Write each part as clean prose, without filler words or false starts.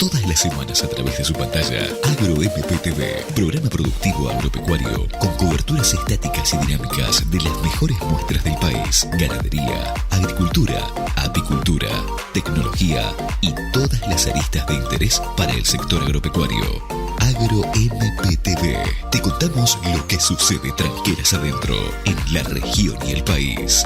todas las semanas a través de su pantalla. AgroMPTV, programa productivo agropecuario con coberturas estáticas y dinámicas de las mejores muestras del país. Ganadería, agricultura, apicultura, tecnología y todas las aristas de interés para el sector agropecuario. AgroMPTV. Te contamos lo que sucede tranqueras adentro, en la región y el país.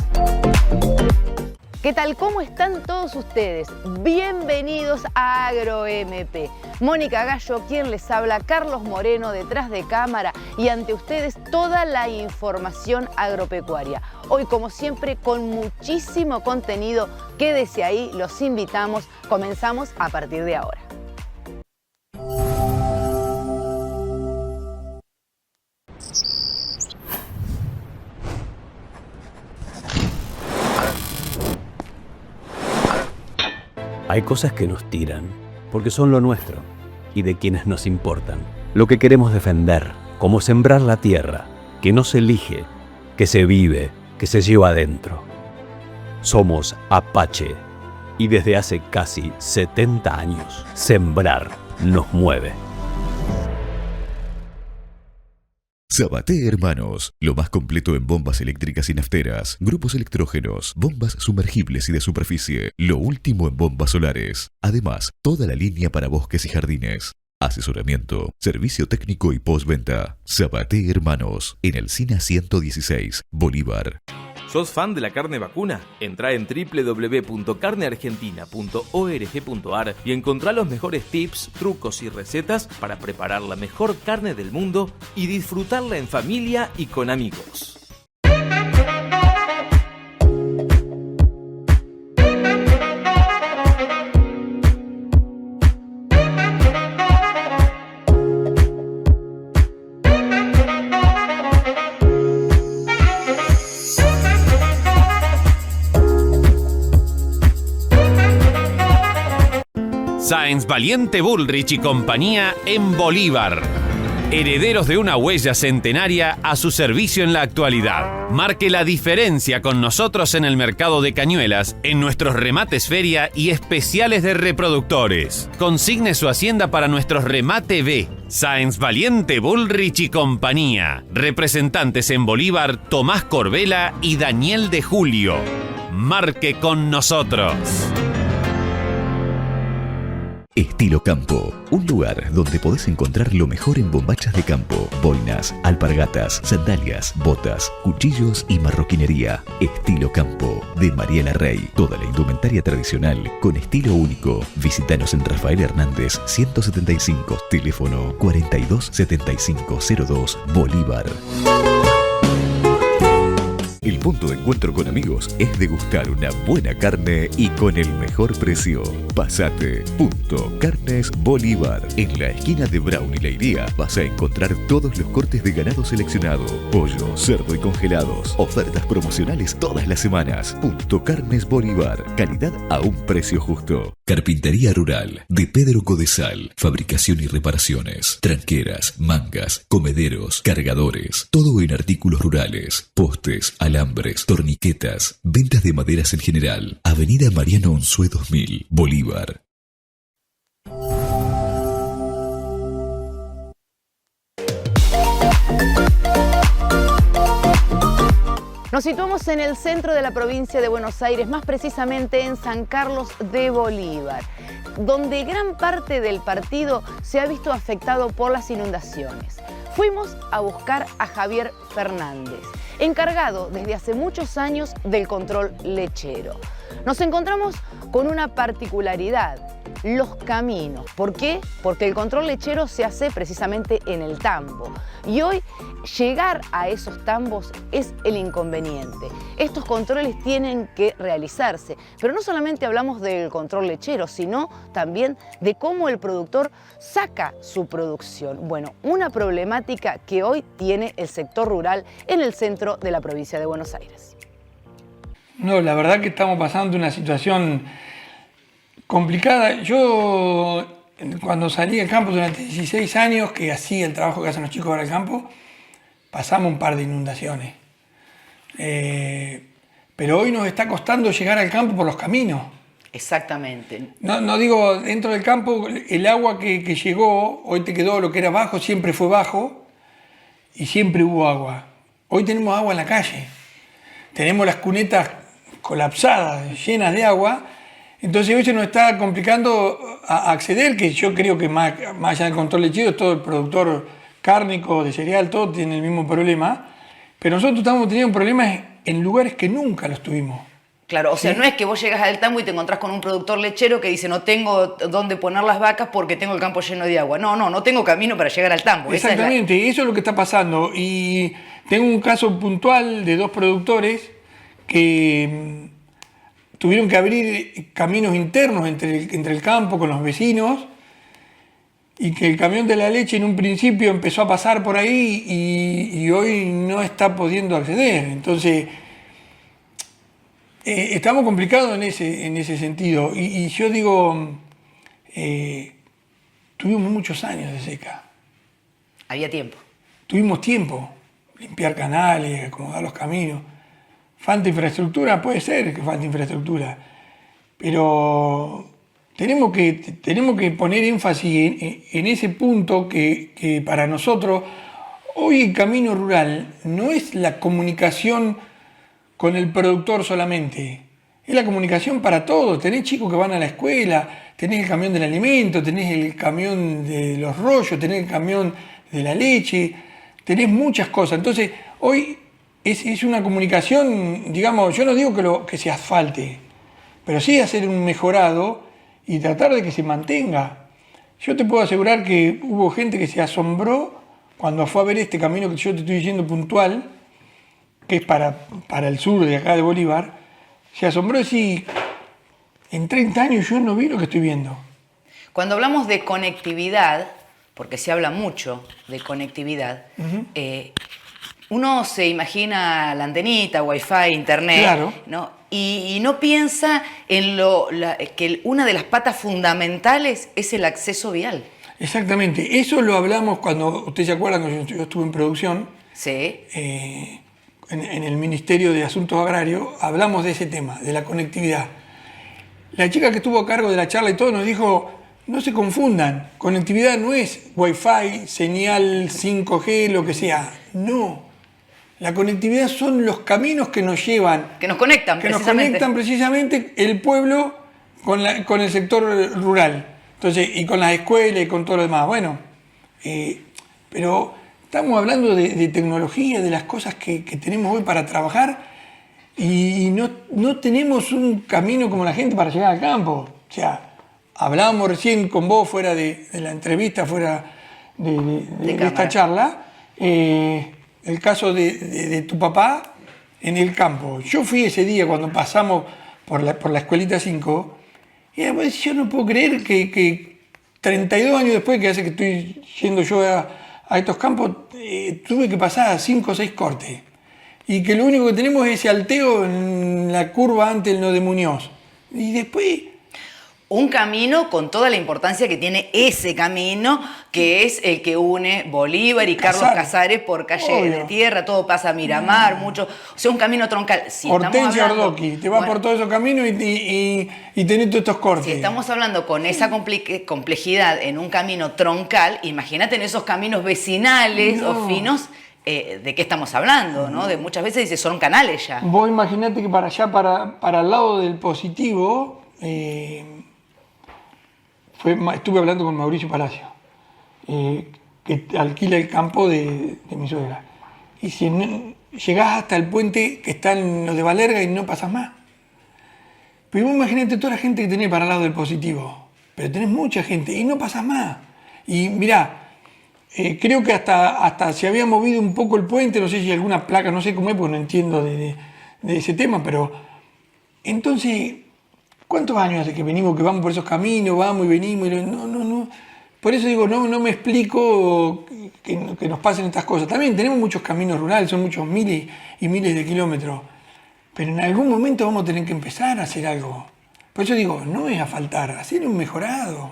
¿Qué tal? ¿Cómo están todos ustedes? Bienvenidos a AgroMP. Mónica Gallo, quien les habla, Carlos Moreno detrás de cámara y ante ustedes toda la información agropecuaria. Hoy, como siempre, con muchísimo contenido. Quédese ahí, los invitamos. Comenzamos a partir de ahora. Hay cosas que nos tiran, porque son lo nuestro y de quienes nos importan. Lo que queremos defender, como sembrar la tierra, que no se elige, que se vive, que se lleva adentro. Somos Apache y desde hace casi 70 años, sembrar nos mueve. Sabaté Hermanos, lo más completo en bombas eléctricas y nafteras, grupos electrógenos, bombas sumergibles y de superficie, lo último en bombas solares. Además, toda la línea para bosques y jardines. Asesoramiento, servicio técnico y postventa. Sabaté Hermanos, en el SINA 116, Bolívar. ¿Sos fan de la carne vacuna? Entrá en www.carneargentina.org.ar y encontrá los mejores tips, trucos y recetas para preparar la mejor carne del mundo y disfrutarla en familia y con amigos. Sáenz Valiente Bullrich y compañía en Bolívar. Herederos de una huella centenaria a su servicio en la actualidad. Marque la diferencia con nosotros en el mercado de cañuelas, en nuestros remates feria y especiales de reproductores. Consigne su hacienda para nuestros remate B. Sáenz Valiente Bullrich y compañía. Representantes en Bolívar, Tomás Corbela y Daniel de Julio. Marque con nosotros. Estilo Campo, un lugar donde podés encontrar lo mejor en bombachas de campo, boinas, alpargatas, sandalias, botas, cuchillos y marroquinería. Estilo Campo, de Mariela Rey. Toda la indumentaria tradicional con estilo único. Visítanos en Rafael Hernández 175, teléfono 427502, Bolívar. El punto de encuentro con amigos es degustar una buena carne y con el mejor precio. Pasate. Punto Carnes Bolívar. En la esquina de Brown y Leiría vas a encontrar todos los cortes de ganado seleccionado. Pollo, cerdo y congelados. Ofertas promocionales todas las semanas. Punto Carnes Bolívar. Calidad a un precio justo. Carpintería Rural de Pedro Codesal. Fabricación y reparaciones. Tranqueras, mangas, comederos, cargadores. Todo en artículos rurales. Postes, alambres, torniquetas. Ventas de maderas en general. Avenida Mariano Unzué 2000, Bolívar. Nos situamos en el centro de la provincia de Buenos Aires, más precisamente en San Carlos de Bolívar, donde gran parte del partido se ha visto afectado por las inundaciones. Fuimos a buscar a Javier Fernández, encargado desde hace muchos años del control lechero. Nos encontramos con una particularidad: los caminos. ¿Por qué? Porque el control lechero se hace precisamente en el tambo. Y hoy llegar a esos tambos es el inconveniente. Estos controles tienen que realizarse, pero no solamente hablamos del control lechero, sino también de cómo el productor saca su producción. Bueno, una problemática que hoy tiene el sector rural en el centro de la provincia de Buenos Aires. No, la verdad que estamos pasando una situación complicada. Yo, cuando salí al campo durante 16 años, que hacía el trabajo que hacen los chicos ahora al campo, pasamos un par de inundaciones. Pero hoy nos está costando llegar al campo por los caminos. Exactamente. No digo, dentro del campo, el agua que llegó, hoy te quedó lo que era bajo, siempre fue bajo y siempre hubo agua. Hoy tenemos agua en la calle. Tenemos las cunetas colapsadas, llenas de agua. Entonces hoy se nos está complicando a acceder, que yo creo que más allá del control lechero, todo el productor cárnico, de cereal, todo tiene el mismo problema. Pero nosotros estamos teniendo problemas en lugares que nunca los tuvimos. Claro, o sea, ¿Sí? no es que vos llegas al tambo y te encontrás con un productor lechero que dice no tengo dónde poner las vacas porque tengo el campo lleno de agua. No tengo camino para llegar al tambo. Exactamente, eso es lo que está pasando. Y tengo un caso puntual de 2 productores que tuvieron que abrir caminos internos entre el campo con los vecinos y que el camión de la leche en un principio empezó a pasar por ahí y hoy no está pudiendo acceder. Entonces, estamos complicados en ese sentido. Y yo digo, tuvimos muchos años de seca. Había tiempo. Tuvimos tiempo, limpiar canales, acomodar los caminos. Falta infraestructura, puede ser que falte infraestructura, pero tenemos que poner énfasis en ese punto que para nosotros, hoy el camino rural no es la comunicación con el productor solamente, es la comunicación para todos. Tenés chicos que van a la escuela, tenés el camión del alimento, tenés el camión de los rollos, tenés el camión de la leche, tenés muchas cosas. Entonces, hoy es una comunicación, digamos, yo no digo que se asfalte, pero sí hacer un mejorado y tratar de que se mantenga. Yo te puedo asegurar que hubo gente que se asombró cuando fue a ver este camino que yo te estoy diciendo puntual, que es para el sur de acá de Bolívar, se asombró y decir, en 30 años yo no vi lo que estoy viendo. Cuando hablamos de conectividad, porque se habla mucho de conectividad, uno se imagina la antenita, wifi, internet, Claro. ¿no? Y no piensa en que una de las patas fundamentales es el acceso vial. Exactamente, eso lo hablamos cuando, ustedes se acuerdan que yo estuve en producción, Sí. en el Ministerio de Asuntos Agrarios, hablamos de ese tema, de la conectividad. La chica que estuvo a cargo de la charla y todo nos dijo, no se confundan, conectividad no es wifi, señal 5G, lo que sea, no. La conectividad son los caminos que nos llevan, Que nos conectan, que nos precisamente. conectan precisamente el pueblo con el sector rural. Entonces, y con las escuelas y con todo lo demás. Bueno, pero estamos hablando de tecnología, de las cosas que tenemos hoy para trabajar y no tenemos un camino como la gente para llegar al campo. O sea, hablábamos recién con vos fuera de la entrevista, fuera de esta charla, el caso de tu papá en el campo. Yo fui ese día cuando pasamos por la escuelita 5 y después yo no puedo creer que 32 años después, que hace que estoy yendo yo a estos campos, tuve que pasar 5 o 6 cortes. Y que lo único que tenemos es ese alteo en la curva antes del no de Muñoz. Y después... Un camino con toda la importancia que tiene ese camino, que es el que une Bolívar y Carlos Casares por calle Obvio. de tierra, todo pasa a Miramar, mucho. O sea, un camino troncal. Si Hortensia estamos hablando- Ordoqui, te vas bueno, por todos esos caminos y tenés todos estos cortes. Si estamos hablando con esa complejidad en un camino troncal, imagínate en esos caminos vecinales No. o finos, ¿de qué estamos hablando? ¿No? De muchas veces dice, son canales ya. Vos imaginate que para allá, para el lado del Positivo, estuve hablando con Mauricio Palacio, que alquila el campo de mi suegra. Y si llegás hasta el puente que está en lo de Valerga y no pasas más. Pero vos imaginate toda la gente que tenés para el lado del Positivo. Pero tenés mucha gente y no pasas más. Y mirá, creo que hasta se había movido un poco el puente, no sé si alguna placa, no sé cómo es, porque no entiendo de ese tema, pero entonces, ¿cuántos años hace que venimos, que vamos por esos caminos, vamos y venimos? No. Por eso digo, no me explico que nos pasen estas cosas. También tenemos muchos caminos rurales, son muchos miles y miles de kilómetros, pero en algún momento vamos a tener que empezar a hacer algo. Por eso digo, no es a faltar, hacer un mejorado.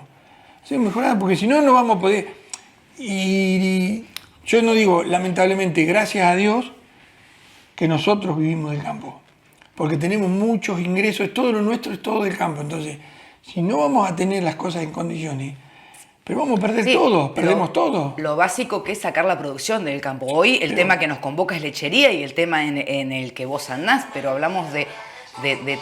Hacer un mejorado, porque si no, no vamos a poder... Y yo no digo, lamentablemente, gracias a Dios, que nosotros vivimos del campo. porque tenemos muchos ingresos, todo lo nuestro es todo del campo. Entonces, si no vamos a tener las cosas en condiciones, pero vamos a perder todo, perdemos todo. Lo básico que es sacar la producción del campo. Hoy el tema que nos convoca es lechería y el tema en el que vos andás, pero hablamos de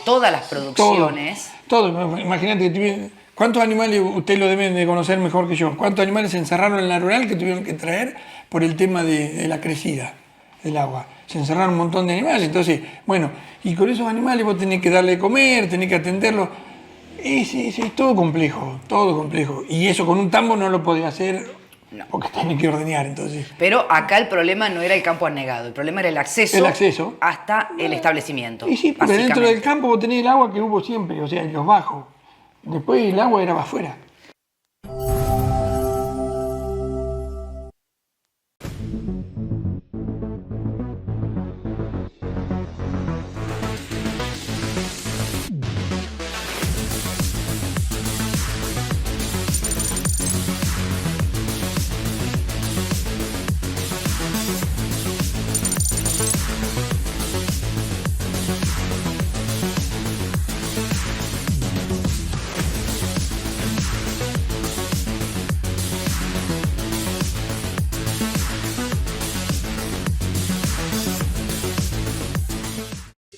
todas las producciones. Todo. Imagínate, ¿cuántos animales, ustedes lo deben de conocer mejor que yo, cuántos animales se encerraron en la rural que tuvieron que traer por el tema de la crecida del agua? Se encerraron un montón de animales, entonces, bueno, y con esos animales vos tenés que darle de comer, tenés que atenderlos. Es todo complejo, todo complejo. Y eso con un tambo no lo podía hacer porque tenés que ordeñar, entonces. Pero acá el problema no era el campo anegado, el problema era el acceso hasta el establecimiento. Y sí, porque dentro del campo vos tenés el agua que hubo siempre, o sea, los bajos. Después el agua era afuera.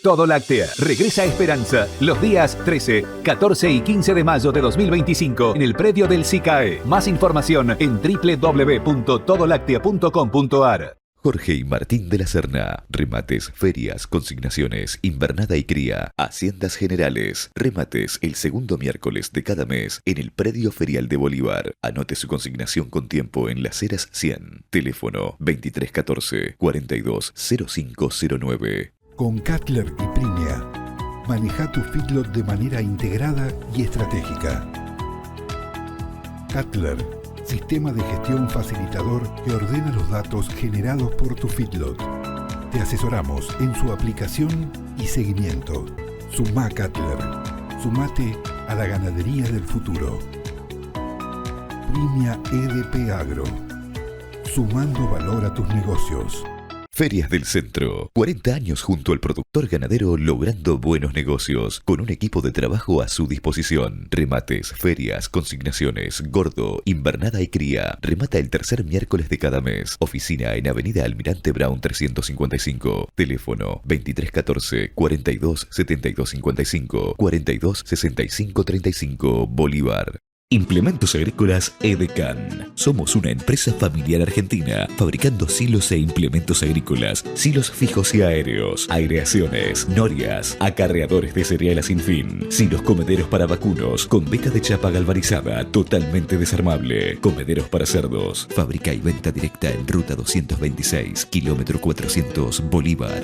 Todo Láctea regresa a Esperanza los días 13, 14 y 15 de mayo de 2025 en el predio del SICAE. Más información en www.todolactea.com.ar. Jorge y Martín de la Serna. Remates, ferias, consignaciones, invernada y cría. Haciendas Generales. Remates el segundo miércoles de cada mes en el predio ferial de Bolívar. Anote su consignación con tiempo en Las Heras 100. Teléfono 2314 420509. Con Cutler y Primia, maneja tu feedlot de manera integrada y estratégica. Cutler, sistema de gestión facilitador que ordena los datos generados por tu feedlot. Te asesoramos en su aplicación y seguimiento. Sumá Cutler. Sumate a la ganadería del futuro. Primia EDP Agro. Sumando valor a tus negocios. Ferias del Centro. 40 años junto al productor ganadero logrando buenos negocios, con un equipo de trabajo a su disposición. Remates, ferias, consignaciones, gordo, invernada y cría. Remata el tercer miércoles de cada mes. Oficina en Avenida Almirante Brown 355. Teléfono 2314 42 72 55 42 65 35 Bolívar. Implementos Agrícolas Edecan. Somos una empresa familiar argentina fabricando silos e implementos agrícolas, silos fijos y aéreos, aireaciones, norias, acarreadores de cereal a sin fin, silos comederos para vacunos con veta de chapa galvanizada totalmente desarmable, comederos para cerdos. Fábrica y venta directa en Ruta 226, kilómetro 400, Bolívar.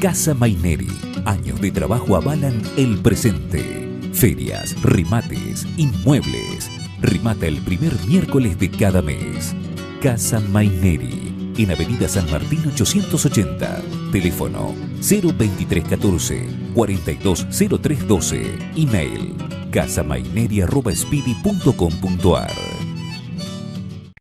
Casa Maineri. Años de trabajo avalan el presente. Ferias, remates, inmuebles. Remata el primer miércoles de cada mes. Casa Maineri, en Avenida San Martín 880. Teléfono 02314 420312. Email casamaineri@speedy.com.ar.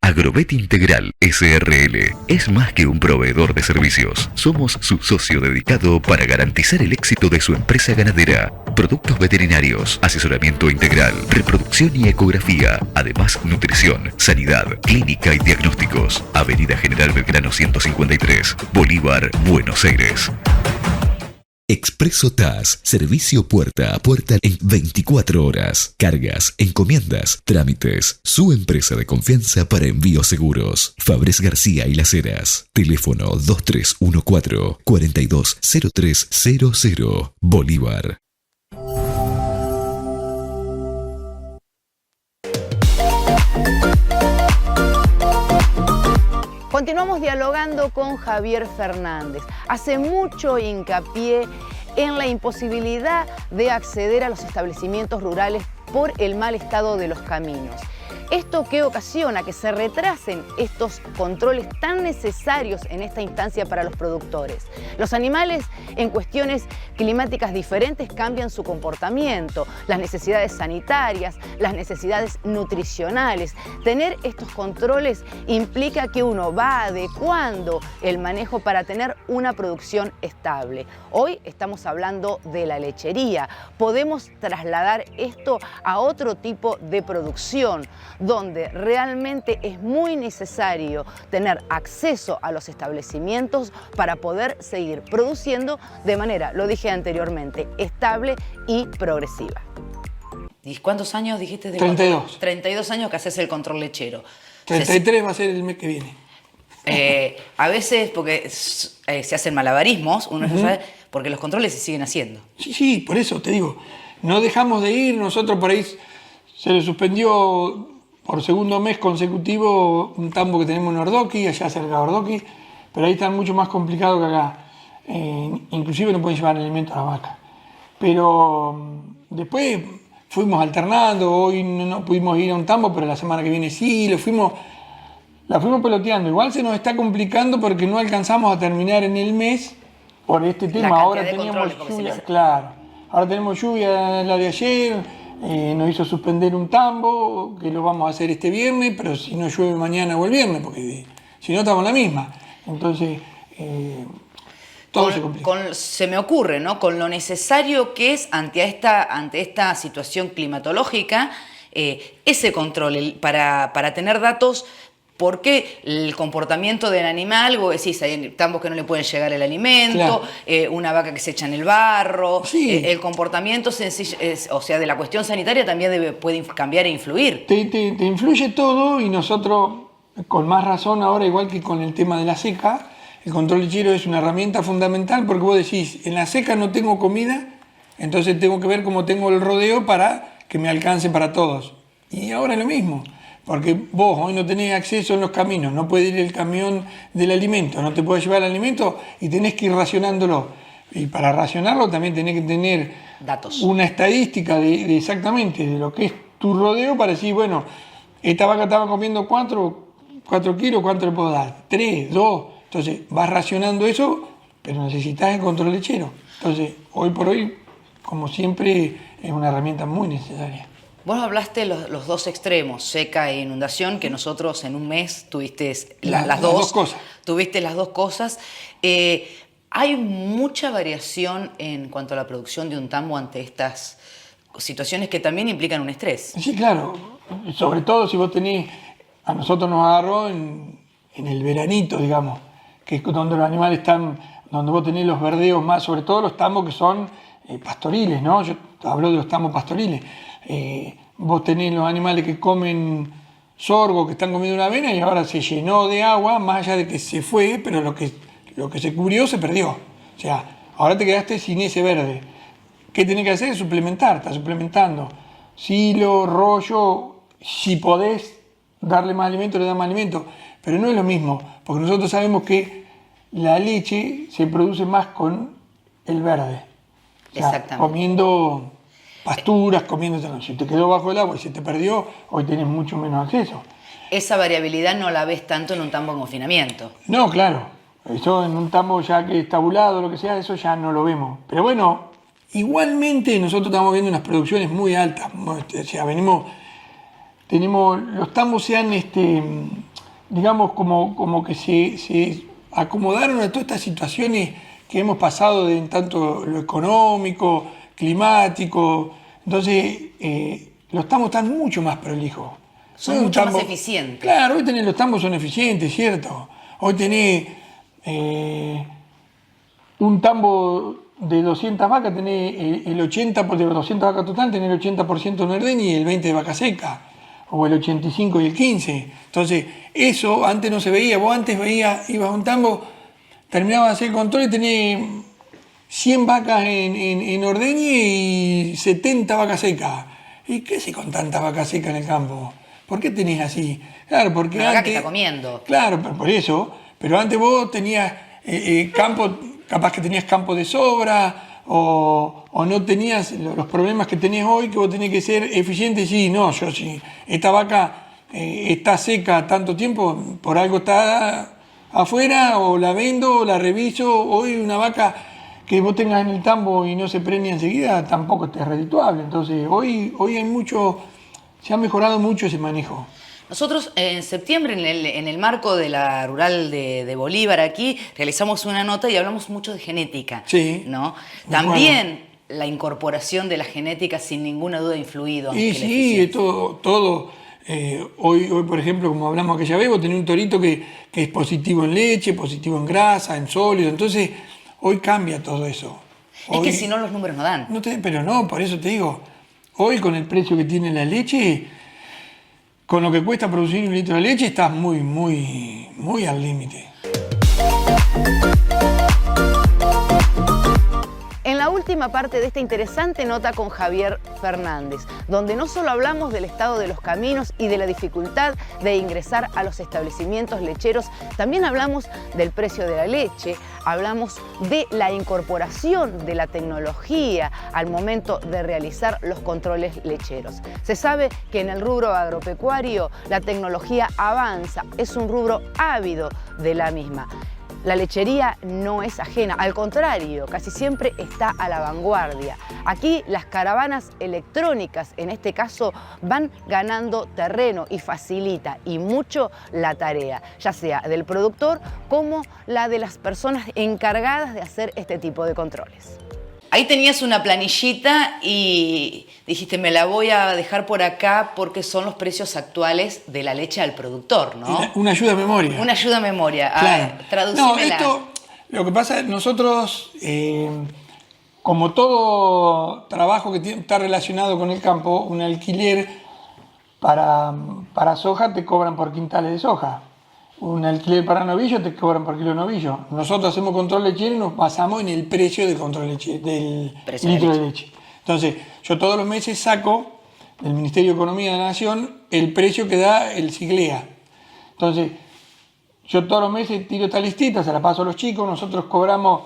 Agrovet Integral SRL es más que un proveedor de servicios. Somos su socio dedicado para garantizar el éxito de su empresa ganadera. Productos veterinarios, asesoramiento integral, reproducción y ecografía. Además, nutrición, sanidad, clínica y diagnósticos. Avenida General Belgrano 153, Bolívar, Buenos Aires. Expreso TAS, servicio puerta a puerta en 24 horas. Cargas, encomiendas, trámites. Su empresa de confianza para envíos seguros. Fabres García y Las Heras. Teléfono 2314 420300. Bolívar. Continuamos dialogando con Javier Fernández. Hace mucho hincapié en la imposibilidad de acceder a los establecimientos rurales por el mal estado de los caminos. ¿Esto qué ocasiona? Que se retrasen estos controles tan necesarios en esta instancia para los productores. Los animales en cuestiones climáticas diferentes cambian su comportamiento, las necesidades sanitarias, las necesidades nutricionales. Tener estos controles implica que uno va adecuando el manejo para tener una producción estable. Hoy estamos hablando de la lechería. Podemos trasladar esto a otro tipo de producción, donde realmente es muy necesario tener acceso a los establecimientos para poder seguir produciendo de manera, lo dije anteriormente, estable y progresiva. ¿Y cuántos años dijiste? 32. 32 años que haces el control lechero. 33 va a ser el mes que viene. A veces, porque se hacen malabarismos, uno no sabe, porque los controles se siguen haciendo. Sí, por eso te digo, no dejamos de ir. Nosotros por ahí se le suspendió por segundo mes consecutivo un tambo que tenemos en Ordoqui, allá cerca de Ordoqui, pero ahí están mucho más complicados que acá. Inclusive no pueden llevar alimento a la vaca. Pero después fuimos alternando. Hoy no pudimos ir a un tambo, pero la semana que viene sí, la fuimos peloteando. Igual se nos está complicando porque no alcanzamos a terminar en el mes por este tema. Ahora teníamos lluvia, claro. Ahora tenemos lluvia, la de ayer, nos hizo suspender un tambo, que lo vamos a hacer este viernes, pero si no llueve mañana o el viernes, porque si no estamos en la misma. Entonces, todo se complica. Se me ocurre, ¿no? Con lo necesario que es ante esta situación climatológica, ese control para tener datos. Porque el comportamiento del animal, vos decís, hay tambos que no le pueden llegar el alimento, claro. Una vaca que se echa en el barro, sí. El comportamiento sencillo, o sea, de la cuestión sanitaria también puede cambiar e influir. Te influye todo, y nosotros, con más razón ahora, igual que con el tema de la seca, el control lechero es una herramienta fundamental, porque vos decís, en la seca no tengo comida, entonces tengo que ver cómo tengo el rodeo para que me alcance para todos. Y ahora es lo mismo. Porque vos hoy no tenés acceso en los caminos, no puede ir el camión del alimento, no te puede llevar el alimento y tenés que ir racionándolo. Y para racionarlo también tenés que tener datos, una estadística de exactamente de lo que es tu rodeo para decir, bueno, esta vaca estaba comiendo 4 kilos, ¿cuánto le puedo dar? 3, 2. Entonces vas racionando eso, pero necesitas el control lechero. Entonces, hoy por hoy, como siempre, es una herramienta muy necesaria. Vos hablaste los dos extremos, seca e inundación, que nosotros en un mes tuviste las dos cosas. Tuviste las dos cosas. ¿Hay mucha variación en cuanto a la producción de un tambo ante estas situaciones que también implican un estrés? Sí, claro. Sobre todo si vos tenés... A nosotros nos agarró en el veranito, digamos, que es donde los animales están, donde vos tenés los verdeos más, sobre todo los tambos que son pastoriles, ¿no? Yo hablo de los tambos pastoriles. Vos tenés los animales que comen sorgo, que están comiendo una avena, y ahora se llenó de agua, más allá de que se fue, pero lo que se cubrió se perdió. O sea, ahora te quedaste sin ese verde. ¿Qué tenés que hacer? Suplementar, estás suplementando. Silo, rollo, si podés darle más alimento, le das más alimento. Pero no es lo mismo, porque nosotros sabemos que la leche se produce más con el verde. O sea, exactamente. Comiendo pasturas, comiendo... Si te quedó bajo el agua y se te perdió, hoy tenés mucho menos acceso. Esa variabilidad no la ves tanto en un tambo en confinamiento. No, claro. Eso en un tambo ya que es tabulado, lo que sea, eso ya no lo vemos. Pero bueno, igualmente nosotros estamos viendo unas producciones muy altas. O sea, los tambos se han, digamos, como que se acomodaron a todas estas situaciones que hemos pasado en tanto lo económico, climático. Entonces, los tambos están mucho más prolijos. Son mucho más eficientes. Claro, hoy los tambos son eficientes, ¿cierto? Hoy tenés un tambo de 200 vacas, tenés el 80%, de 200 vacas total, tenés el 80% en ordeña y el 20% de vaca seca, o el 85 y el 15. Entonces, eso antes no se veía. Vos antes ibas a un tambo, terminabas de hacer el control y tenés 100 vacas en ordeña y 70 vacas secas. ¿Y qué haces con tanta vaca seca en el campo? ¿Por qué tenés así? Claro, porque la vaca antes... que está comiendo. Claro, por eso. Pero antes vos tenías campo, capaz que tenías campo de sobra, o no tenías los problemas que tenés hoy, que vos tenés que ser eficiente. Sí, no, yo sí. Esta vaca está seca tanto tiempo, por algo está afuera, o la vendo, o la reviso. Hoy una vaca que vos tengas en el tambo y no se preña enseguida, tampoco es redituable. Entonces, hoy hay mucho, se ha mejorado mucho ese manejo. Nosotros en septiembre, en el marco de la rural de Bolívar aquí, realizamos una nota y hablamos mucho de genética. Sí. ¿No? También la incorporación de la genética sin ninguna duda ha influido. Y sí, todo. Hoy, por ejemplo, como hablamos aquella vez, vos tenés un torito que es positivo en leche, positivo en grasa, en sólido. Entonces, hoy cambia todo eso. Es que si no, los números no dan. Pero no, por eso te digo, hoy con el precio que tiene la leche, con lo que cuesta producir 1 litro de leche, estás muy al límite. En la última parte de esta interesante nota con Javier Fernández, donde no solo hablamos del estado de los caminos y de la dificultad de ingresar a los establecimientos lecheros, también hablamos del precio de la leche, hablamos de la incorporación de la tecnología al momento de realizar los controles lecheros. Se sabe que en el rubro agropecuario la tecnología avanza, es un rubro ávido de la misma. La lechería no es ajena, al contrario, casi siempre está a la vanguardia. Aquí las caravanas electrónicas, en este caso, van ganando terreno y facilita y mucho la tarea, ya sea del productor como la de las personas encargadas de hacer este tipo de controles. Ahí tenías una planillita y dijiste, me la voy a dejar por acá porque son los precios actuales de la leche al productor, ¿no? Una ayuda a memoria. Una ayuda a memoria. Claro. Traducímela. No, lo que pasa es nosotros, como todo trabajo que está relacionado con el campo, un alquiler para soja te cobran por quintales de soja. Un alquiler para novillo te cobran por kilo de novillo. Nosotros hacemos control lechero y nos basamos en el precio del litro de leche. Entonces, yo todos los meses saco del Ministerio de Economía de la Nación el precio que da el Siglea. Entonces, yo todos los meses tiro esta listita, se la paso a los chicos, nosotros cobramos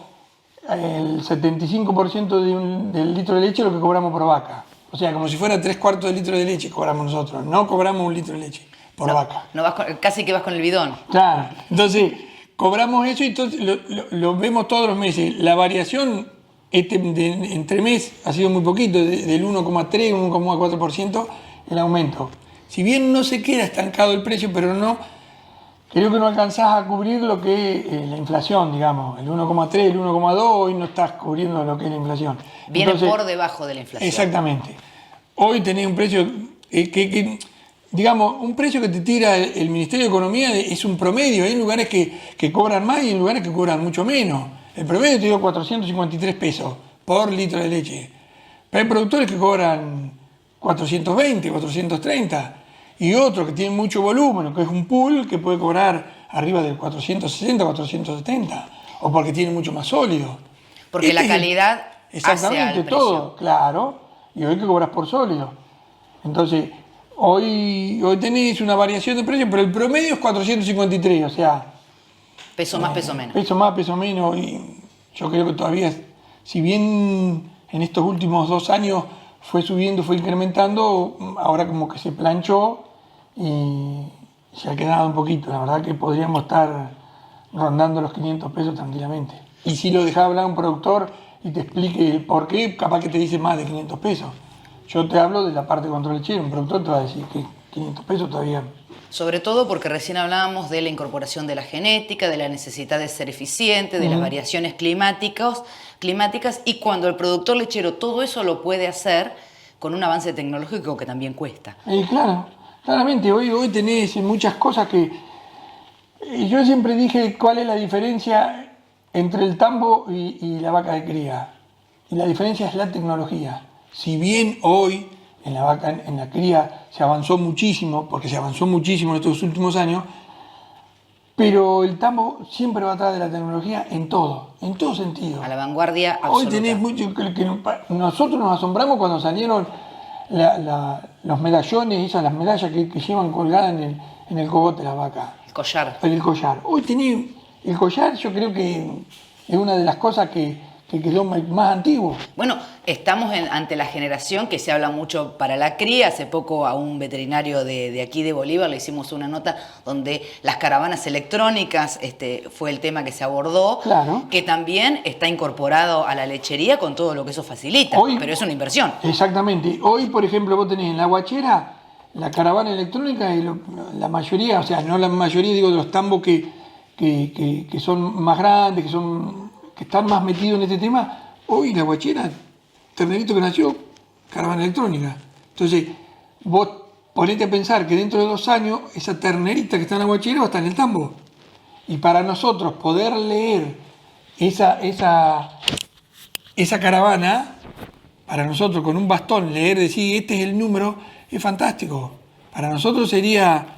el 75% del litro de leche lo que cobramos por vaca. O sea, como si fuera 3/4 de litro de leche cobramos nosotros, no cobramos 1 litro de leche. Por vaca. No casi que vas con el bidón. Claro, entonces cobramos eso y entonces lo vemos todos los meses. La variación entre mes ha sido muy poquito, del 1,3, 1,4% el aumento. Si bien no se queda estancado el precio, pero creo que no alcanzás a cubrir lo que es la inflación, digamos. El 1,3, el 1,2, hoy no estás cubriendo lo que es la inflación. Viene entonces, por debajo de la inflación. Exactamente. Hoy tenés un precio digamos, un precio que te tira el Ministerio de Economía es un promedio. Hay lugares que cobran más y hay lugares que cobran mucho menos. El promedio te dio 453 pesos por litro de leche. Pero hay productores que cobran 420, 430. Y otros que tienen mucho volumen, que es un pool que puede cobrar arriba del 460, 470. O porque tiene mucho más sólido. Porque la calidad exactamente, hace al todo, precio. Claro. Y hoy que cobras por sólido. Entonces, hoy tenés una variación de precios, pero el promedio es 453, o sea... Peso más, peso menos. Peso más, peso menos, y yo creo que todavía, si bien en estos últimos 2 años fue subiendo, fue incrementando, ahora como que se planchó y se ha quedado un poquito. La verdad que podríamos estar rondando los 500 pesos tranquilamente. Y si lo dejás hablar a un productor y te explique el por qué, capaz que te dice más de 500 pesos. Yo te hablo de la parte de control lechero, un productor te va a decir que 500 pesos todavía. Sobre todo porque recién hablábamos de la incorporación de la genética, de la necesidad de ser eficiente, de las variaciones climáticas, y cuando el productor lechero todo eso lo puede hacer con un avance tecnológico que también cuesta. Claramente, hoy tenés muchas cosas que... Yo siempre dije cuál es la diferencia entre el tambo y la vaca de cría. Y la diferencia es la tecnología. Si bien hoy en la cría se avanzó muchísimo, porque se avanzó muchísimo en estos últimos años, pero el tambo siempre va atrás de la tecnología en todo sentido. A la vanguardia absoluta. Hoy tenés mucho que nosotros nos asombramos cuando salieron los medallones, las medallas que llevan colgadas en el cogote de la vaca. El collar. El collar. Hoy tenés el collar, yo creo que es una de las cosas que que son más antiguos. Bueno, estamos ante la generación que se habla mucho para la cría. Hace poco a un veterinario de aquí de Bolívar le hicimos una nota donde las caravanas electrónicas fue el tema que se abordó, Claro. que también está incorporado a la lechería con todo lo que eso facilita, pero es una inversión. Exactamente. Hoy, por ejemplo, vos tenés en la Guachera la caravana electrónica y la mayoría, o sea, no la mayoría, digo, de los tambos que son más grandes, que están más metidos en este tema, hoy la Guachera, ternerito que nació, caravana electrónica. Entonces, vos ponete a pensar que dentro de 2 años, esa ternerita que está en la Guachera va a estar en el tambo. Y para nosotros poder leer esa caravana, para nosotros con un bastón leer, decir, este es el número, es fantástico. Para nosotros sería...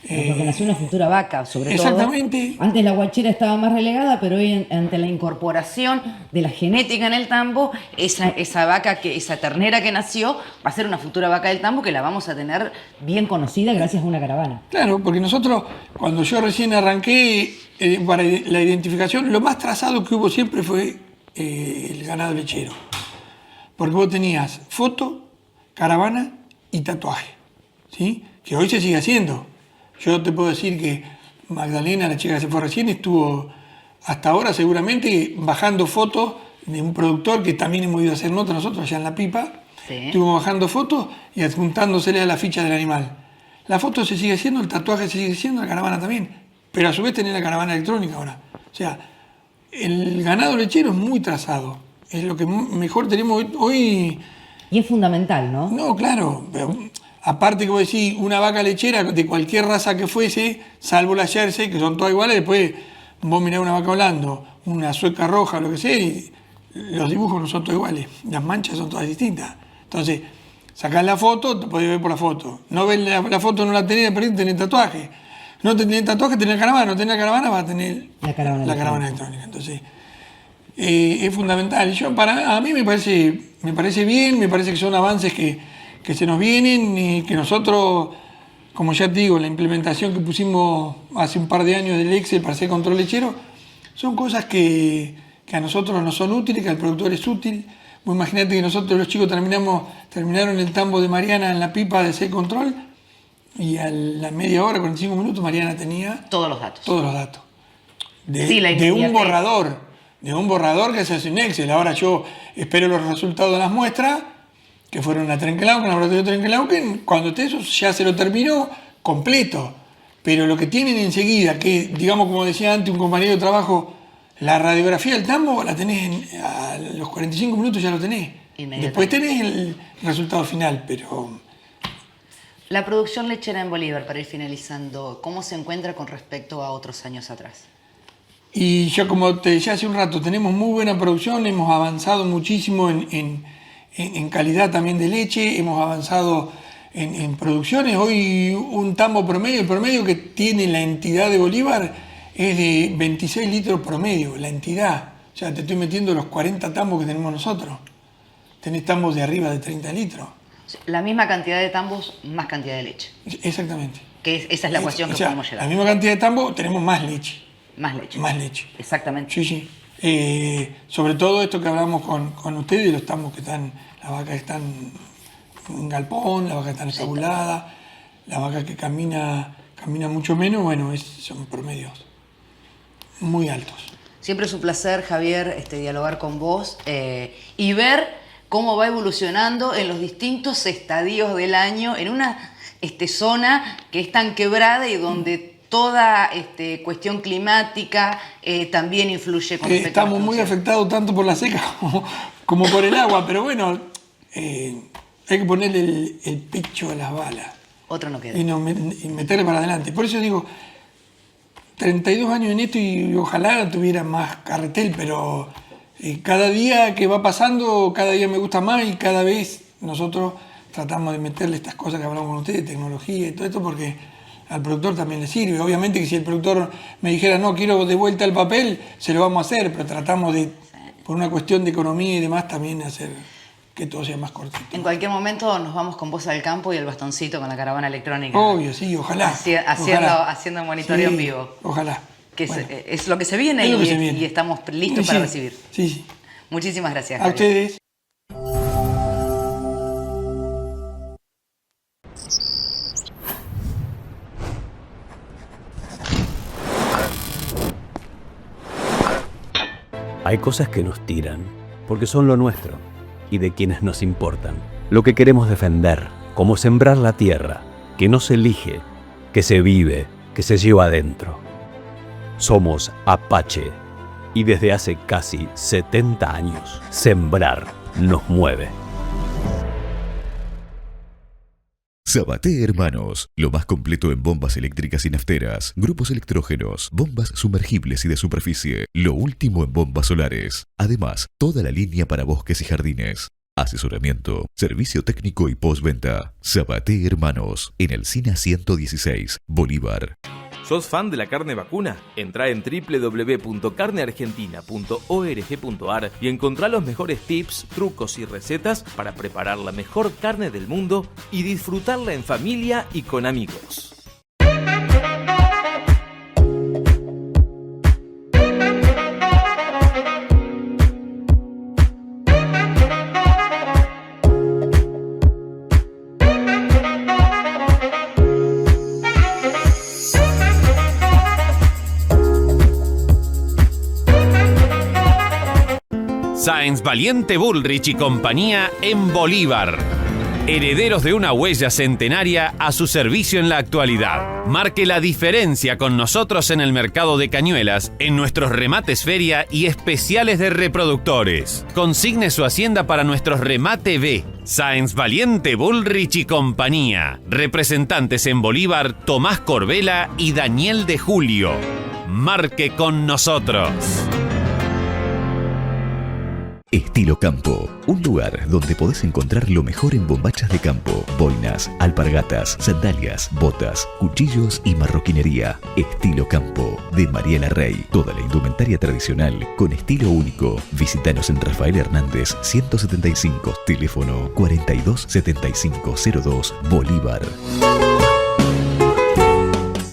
Porque nació una futura vaca, sobre exactamente. todo. Antes la Guachera estaba más relegada, pero hoy ante la incorporación de la genética en el tambo, esa vaca, esa ternera que nació, va a ser una futura vaca del tambo que la vamos a tener bien conocida gracias a una caravana. Claro, porque nosotros, cuando yo recién arranqué para la identificación, lo más trazado que hubo siempre fue el ganado lechero. Porque vos tenías foto, caravana y tatuaje, ¿sí? Que hoy se sigue haciendo. Yo te puedo decir que Magdalena, la chica que se fue recién, estuvo hasta ahora seguramente bajando fotos de un productor que también hemos ido a hacer notas nosotros allá en La Pipa. Sí. Estuvimos bajando fotos y adjuntándosele a la ficha del animal. La foto se sigue haciendo, el tatuaje se sigue haciendo, la caravana también. Pero a su vez tenés la caravana electrónica ahora. O sea, el ganado lechero es muy trazado. Es lo que mejor tenemos hoy. Y es fundamental, ¿no? No, claro. Pero, aparte que vos decís, una vaca lechera de cualquier raza que fuese, salvo la Jersey, que son todas iguales, después vos mirás una vaca Holando, una sueca roja, lo que sea, y los dibujos no son todos iguales. Las manchas son todas distintas. Entonces, sacás la foto, te podés ver por la foto. No ves la foto, no la tenés, perdiste, tenés tatuaje. No tenés tatuaje, tenés caravana. No tenés la caravana, vas a tener la caravana electrónica. Entonces, es fundamental. A mí me parece bien, me parece que son avances que se nos vienen y que nosotros, como ya te digo, la implementación que pusimos hace un par de años del Excel para hacer control lechero, son cosas que a nosotros nos son útiles, que al productor es útil. Vos imaginate que nosotros los chicos terminaron el tambo de Mariana en La Pipa de hacer control y a la media hora, 45 minutos, Mariana tenía... Todos los datos. Todos los datos. Sí, de un borrador que se hace en Excel. Ahora yo espero los resultados de las muestras que fueron a Trenquelao, con el laboratorio de Trenquelao, que cuando esté eso ya se lo terminó completo. Pero lo que tienen enseguida, que digamos como decía antes un compañero de trabajo, la radiografía del tambo la tenés a los 45 minutos, ya lo tenés. Después tenés el resultado final, pero... La producción lechera en Bolívar, para ir finalizando, ¿cómo se encuentra con respecto a otros años atrás? Y yo, como te decía hace un rato, tenemos muy buena producción, hemos avanzado muchísimo en calidad también de leche, hemos avanzado en producciones. Hoy un tambo promedio, el promedio que tiene la entidad de Bolívar es de 26 litros promedio, la entidad. O sea, te estoy metiendo los 40 tambos que tenemos nosotros. Tenés tambos de arriba de 30 litros. La misma cantidad de tambos, más cantidad de leche. Exactamente. Esa es la ecuación que podemos llegar. La misma cantidad de tambos, tenemos más leche. Más leche. Más leche. Exactamente. Sí. Sobre todo esto que hablamos con ustedes, los tambos que están, las vacas que están en galpón, las vacas que están estabuladas, la vaca que camina mucho menos, bueno, son promedios muy altos. Siempre es un placer, Javier, dialogar con vos y ver cómo va evolucionando en los distintos estadios del año, en una zona que es tan quebrada y donde toda cuestión climática también influye con respecto Estamos muy afectados tanto por la seca como por el agua, pero bueno, hay que ponerle el pecho a las balas. Otro no queda. Y meterle para adelante. Por eso digo, 32 años en esto y ojalá tuviera más carretel, pero cada día que va pasando, cada día me gusta más y cada vez nosotros tratamos de meterle estas cosas que hablamos con ustedes, tecnología y todo esto, porque al productor también le sirve. Obviamente que si el productor me dijera, no, quiero de vuelta el papel, se lo vamos a hacer, pero tratamos de, por una cuestión de economía y demás, también hacer que todo sea más cortito. En cualquier momento nos vamos con vos al campo y el bastoncito con la caravana electrónica. Obvio, sí, ojalá. Haciendo monitoreo en vivo. Ojalá. Que bueno, es lo que se viene, y estamos listos para recibir. Sí. Muchísimas gracias. A ustedes. Hay cosas que nos tiran, porque son lo nuestro y de quienes nos importan. Lo que queremos defender, como sembrar la tierra, que no se elige, que se vive, que se lleva adentro. Somos Apache y desde hace casi 70 años, sembrar nos mueve. Sabaté Hermanos, lo más completo en bombas eléctricas y nafteras, grupos electrógenos, bombas sumergibles y de superficie, lo último en bombas solares. Además, toda la línea para bosques y jardines. Asesoramiento, servicio técnico y postventa. Sabaté Hermanos, en el SINA 116, Bolívar. ¿Sos fan de la carne vacuna? Entrá en www.carneargentina.org.ar y encontrá los mejores tips, trucos y recetas para preparar la mejor carne del mundo y disfrutarla en familia y con amigos. Sáenz Valiente Bullrich y compañía en Bolívar. Herederos de una huella centenaria a su servicio en la actualidad. Marque la diferencia con nosotros en el mercado de cañuelas, en nuestros remates feria y especiales de reproductores. Consigne su hacienda para nuestros remate B. Sáenz Valiente Bullrich y compañía. Representantes en Bolívar, Tomás Corbela y Daniel de Julio. Marque con nosotros. Estilo Campo, un lugar donde podés encontrar lo mejor en bombachas de campo, boinas, alpargatas, sandalias, botas, cuchillos y marroquinería. Estilo Campo, de Mariela Rey. Toda la indumentaria tradicional con estilo único. Visítanos en Rafael Hernández 175, teléfono 427502, Bolívar.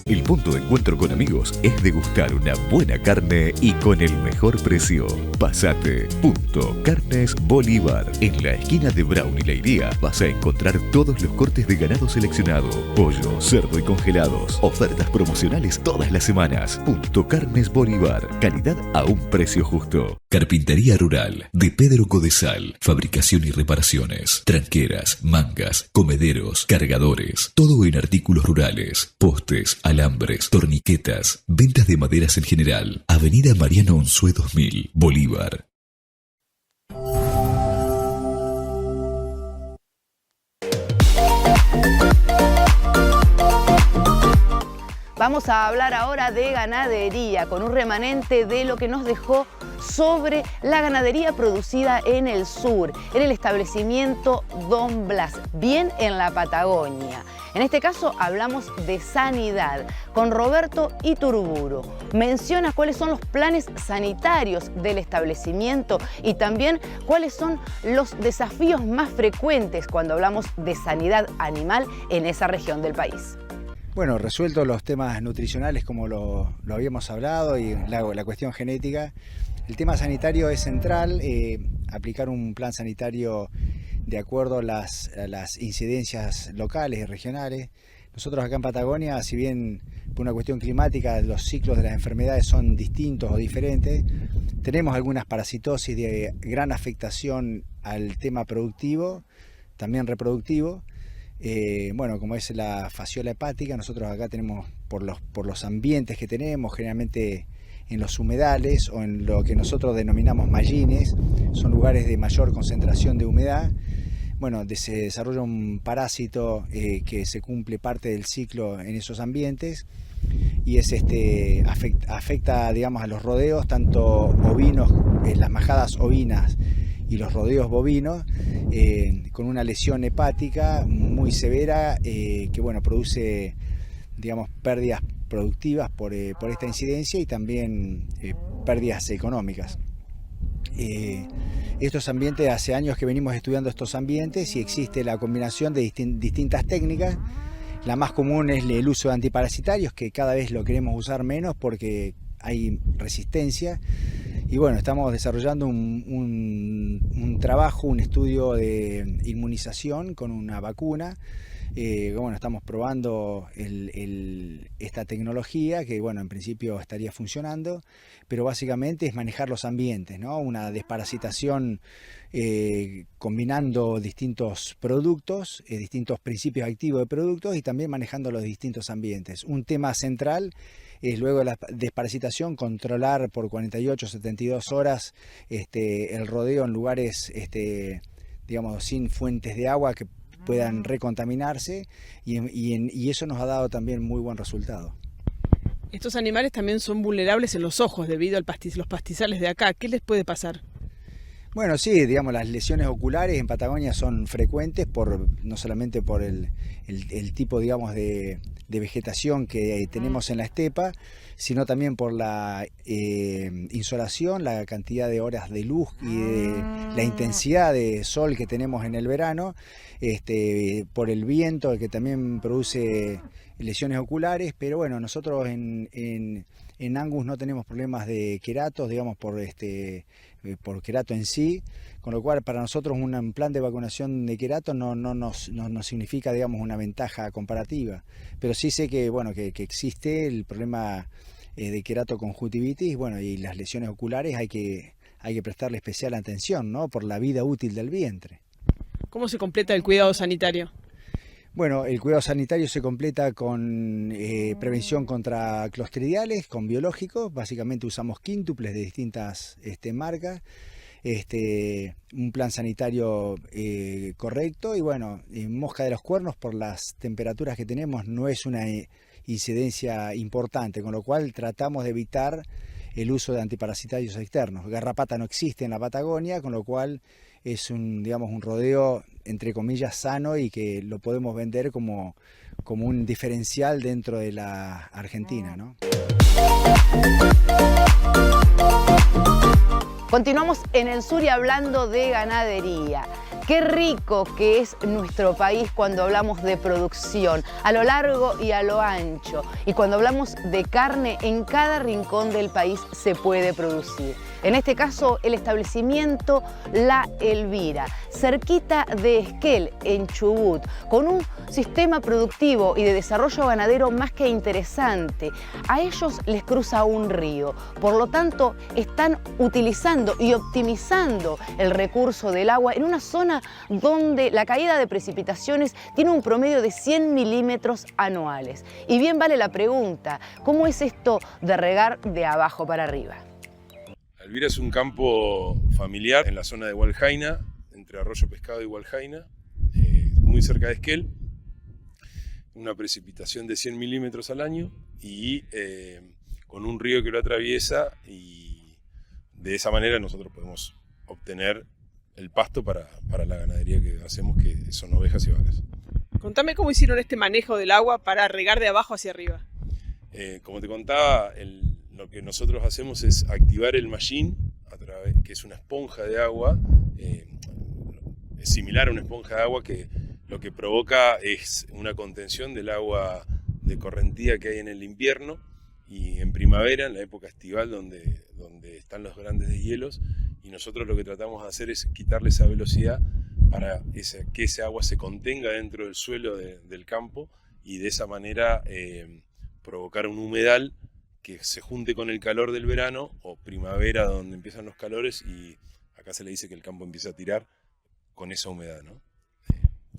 El punto de encuentro con amigos es degustar una buena carne y con el mejor precio. Pasate. Carnes Bolívar. En la esquina de Brown y Leiría vas a encontrar todos los cortes de ganado seleccionado. Pollo, cerdo y congelados. Ofertas promocionales todas las semanas. Carnes Bolívar. Calidad a un precio justo. Carpintería Rural de Pedro Codesal. Fabricación y reparaciones. Tranqueras, mangas, comederos, cargadores. Todo en artículos rurales. Postes, alambres, torniquetas. Ventas de maderas en general. Avenida Mariano Unzué 2000, Bolívar. Vamos a hablar ahora de ganadería, con un remanente de lo que nos dejó sobre la ganadería producida en el sur, en el establecimiento Don Blas, bien en la Patagonia. En este caso hablamos de sanidad, con Roberto Iturburu. Menciona cuáles son los planes sanitarios del establecimiento y también cuáles son los desafíos más frecuentes cuando hablamos de sanidad animal en esa región del país. Bueno, resueltos los temas nutricionales como lo habíamos hablado y la cuestión genética, el tema sanitario es central, aplicar un plan sanitario de acuerdo a las incidencias locales y regionales. Nosotros acá en Patagonia, si bien por una cuestión climática los ciclos de las enfermedades son distintos o diferentes, tenemos algunas parasitosis de gran afectación al tema productivo, también reproductivo. Bueno, como es la fasciola hepática, nosotros acá tenemos, por los ambientes que tenemos, generalmente en los humedales o en lo que nosotros denominamos mallines, son lugares de mayor concentración de humedad. Bueno, se desarrolla un parásito que se cumple parte del ciclo en esos ambientes y afecta, digamos, a los rodeos, tanto ovinos, las majadas ovinas y los rodeos bovinos, con una lesión hepática muy severa que bueno, produce, digamos, pérdidas productivas por esta incidencia y también pérdidas económicas. Estos ambientes, hace años que venimos estudiando estos ambientes y existe la combinación de distintas técnicas. La más común es el uso de antiparasitarios, que cada vez lo queremos usar menos porque hay resistencia, Y bueno, estamos desarrollando un trabajo, un estudio de inmunización con una vacuna. Bueno, estamos probando esta tecnología que, bueno, en principio estaría funcionando, pero básicamente es manejar los ambientes, ¿no? Una desparasitación combinando distintos productos, distintos principios activos de productos y también manejando los distintos ambientes. Un tema central es luego de la desparasitación, controlar por 48 72 horas el rodeo en lugares digamos, sin fuentes de agua que puedan recontaminarse y eso nos ha dado también muy buen resultado. Estos animales también son vulnerables en los ojos debido a los pastizales de acá. ¿Qué les puede pasar? Bueno, sí, digamos, las lesiones oculares en Patagonia son frecuentes no solamente por el tipo, digamos, de vegetación que tenemos en la estepa, sino también por la insolación, la cantidad de horas de luz y la intensidad de sol que tenemos en el verano, por el viento que también produce lesiones oculares, pero bueno, nosotros en Angus no tenemos problemas de queratos, digamos, por querato en sí, con lo cual para nosotros un plan de vacunación de querato no nos significa, digamos, una ventaja comparativa, pero sí sé que, bueno, que existe el problema de queratoconjuntivitis, bueno, y las lesiones oculares hay que prestarle especial atención, ¿no? Por la vida útil del vientre. ¿Cómo se completa el cuidado sanitario? Bueno, el cuidado sanitario se completa con prevención contra clostridiales, con biológicos. Básicamente usamos quíntuples de distintas marcas, un plan sanitario correcto y bueno, mosca de los cuernos por las temperaturas que tenemos no es una incidencia importante, con lo cual tratamos de evitar el uso de antiparasitarios externos. Garrapata no existe en la Patagonia, con lo cual es digamos, un rodeo entre comillas sano y que lo podemos vender como un diferencial dentro de la Argentina, ¿no? Continuamos en el sur y hablando de ganadería. Qué rico que es nuestro país cuando hablamos de producción, a lo largo y a lo ancho. Y cuando hablamos de carne, en cada rincón del país se puede producir. En este caso, el establecimiento La Elvira, cerquita de Esquel, en Chubut, con un sistema productivo y de desarrollo ganadero más que interesante. A ellos les cruza un río, por lo tanto, están utilizando y optimizando el recurso del agua en una zona donde la caída de precipitaciones tiene un promedio de 100 milímetros anuales. Y bien vale la pregunta, ¿cómo es esto de regar de abajo para arriba? Elvira es un campo familiar en la zona de Hualjaina, entre Arroyo Pescado y Hualjaina, muy cerca de Esquel, una precipitación de 100 milímetros al año y con un río que lo atraviesa, y de esa manera nosotros podemos obtener el pasto para la ganadería que hacemos, que son ovejas y vacas. Contame cómo hicieron este manejo del agua para regar de abajo hacia arriba. Como te contaba, lo que nosotros hacemos es activar el mallín, que es una esponja de agua, es similar a una esponja de agua que lo que provoca es una contención del agua de correntía que hay en el invierno, y en primavera, en la época estival donde están los grandes deshielos, y nosotros lo que tratamos de hacer es quitarle esa velocidad para que ese agua se contenga dentro del suelo del campo, y de esa manera provocar un humedal que se junte con el calor del verano o primavera, donde empiezan los calores, y acá se le dice que el campo empieza a tirar con esa humedad, ¿no?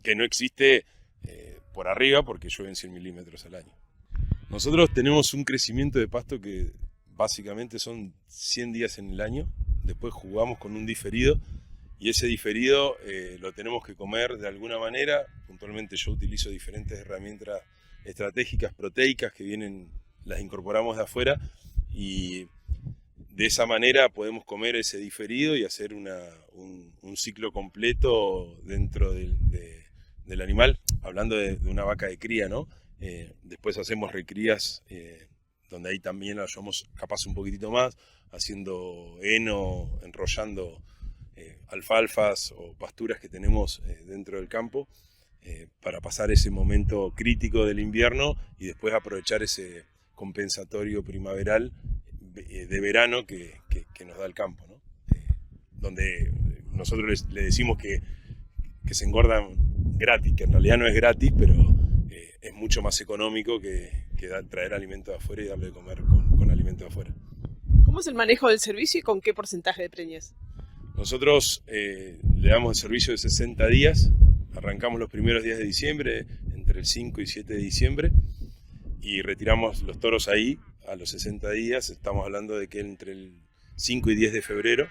Que no existe por arriba porque llueven 100 milímetros al año. Nosotros tenemos un crecimiento de pasto que básicamente son 100 días en el año, después jugamos con un diferido, y ese diferido lo tenemos que comer de alguna manera. Puntualmente yo utilizo diferentes herramientas estratégicas proteicas que las incorporamos de afuera, y de esa manera podemos comer ese diferido y hacer un ciclo completo dentro del animal, hablando de una vaca de cría, ¿no? Después hacemos recrías donde ahí también la llevamos capaz un poquitito más, haciendo heno, enrollando alfalfas o pasturas que tenemos dentro del campo, para pasar ese momento crítico del invierno y después aprovechar ese compensatorio primaveral de verano que nos da el campo, ¿no? Donde nosotros le decimos que se engordan gratis, que en realidad no es gratis, pero es mucho más económico que traer alimento de afuera y darle de comer con alimento de afuera. ¿Cómo es el manejo del servicio y con qué porcentaje de preñez? Nosotros le damos el servicio de 60 días, arrancamos los primeros días de diciembre, entre el 5 y 7 de diciembre, y retiramos los toros ahí a los 60 días, estamos hablando de que entre el 5 y 10 de febrero,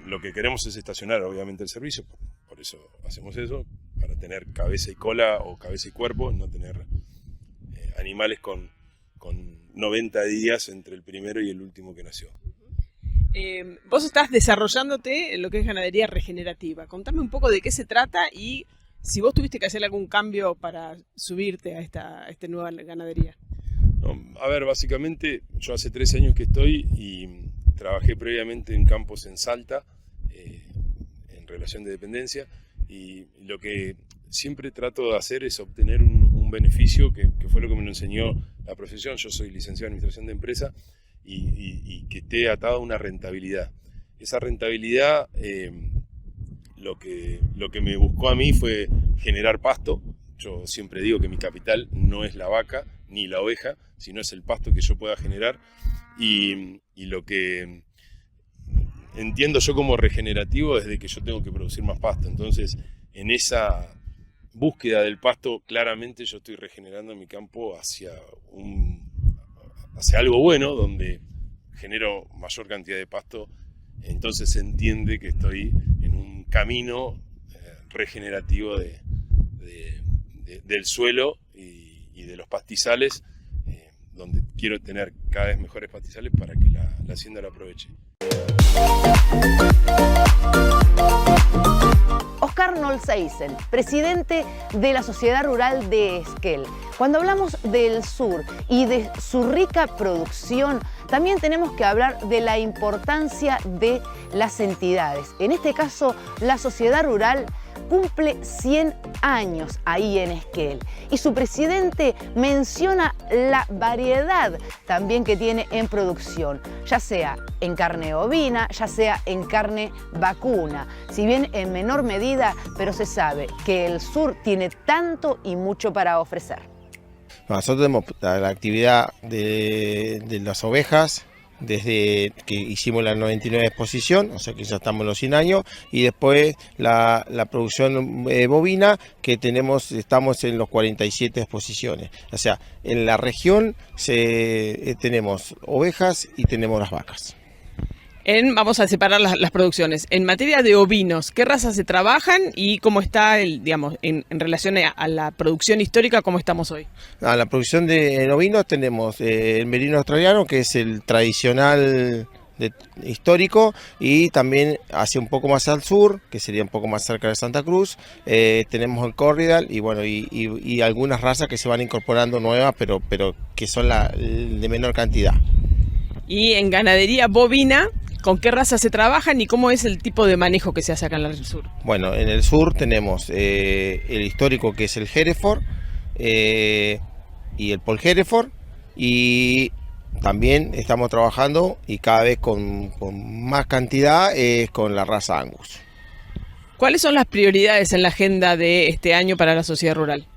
lo que queremos es estacionar obviamente el servicio, por eso hacemos eso, para tener cabeza y cola o cabeza y cuerpo, no tener animales con 90 días entre el primero y el último que nació. Vos estás desarrollándote en lo que es ganadería regenerativa. Contame un poco de qué se trata y si vos tuviste que hacer algún cambio para subirte a esta nueva ganadería. No, a ver, básicamente yo hace 13 años que estoy y trabajé previamente en campos en Salta, en relación de dependencia, y lo que siempre trato de hacer es obtener un beneficio que fue lo que me lo enseñó la profesión. Yo soy licenciado en Administración de Empresa y que esté atado a una rentabilidad. Esa rentabilidad, lo que me buscó a mí fue generar pasto. Yo siempre digo que mi capital no es la vaca ni la oveja, sino es el pasto que yo pueda generar. Y lo que entiendo yo como regenerativo es de que yo tengo que producir más pasto. Entonces, en esa búsqueda del pasto, claramente yo estoy regenerando mi campo hacia algo bueno, donde genero mayor cantidad de pasto. Entonces se entiende que estoy en un camino regenerativo del suelo y de los pastizales, donde quiero tener cada vez mejores pastizales para que la hacienda lo aproveche. Oscar Nolseisen, presidente de la Sociedad Rural de Esquel. Cuando hablamos del sur y de su rica producción, también tenemos que hablar de la importancia de las entidades. En este caso, la Sociedad Rural cumple 100 años ahí en Esquel y su presidente menciona la variedad también que tiene en producción, ya sea en carne ovina, ya sea en carne vacuna, si bien en menor medida, pero se sabe que el sur tiene tanto y mucho para ofrecer. Nosotros tenemos la actividad de las ovejas, desde que hicimos la 99 exposición, o sea que ya estamos en los 100 años, y después la producción bovina, que estamos en los 47 exposiciones. O sea, en la región tenemos ovejas y tenemos las vacas. Vamos a separar las producciones. En materia de ovinos, ¿qué razas se trabajan y cómo está, digamos, en relación a la producción histórica, cómo estamos hoy? La producción de ovinos tenemos el merino australiano, que es el tradicional histórico, y también hacia un poco más al sur, que sería un poco más cerca de Santa Cruz, tenemos el Corriedal y bueno, y algunas razas que se van incorporando nuevas, pero que son de menor cantidad. Y en ganadería bovina, ¿con qué razas se trabajan y cómo es el tipo de manejo que se hace acá en el sur? Bueno, en el sur tenemos el histórico, que es el Hereford y el Paul Hereford, y también estamos trabajando, y cada vez con más cantidad, con la raza Angus. ¿Cuáles son las prioridades en la agenda de este año para la sociedad rural?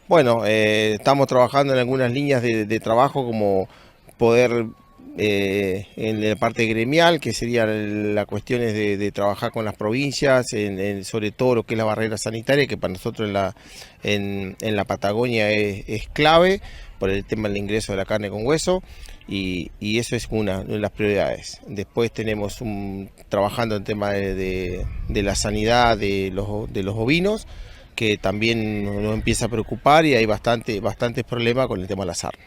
Bueno, estamos trabajando en algunas líneas de trabajo, como poder en la parte gremial, que serían las cuestiones de trabajar con las provincias, sobre todo lo que es la barrera sanitaria, que para nosotros en la Patagonia es clave por el tema del ingreso de la carne con hueso, y eso es una de las prioridades. Después tenemos trabajando en el tema de la sanidad de los ovinos, que también nos empieza a preocupar, y hay bastantes problemas con el tema de la sarna.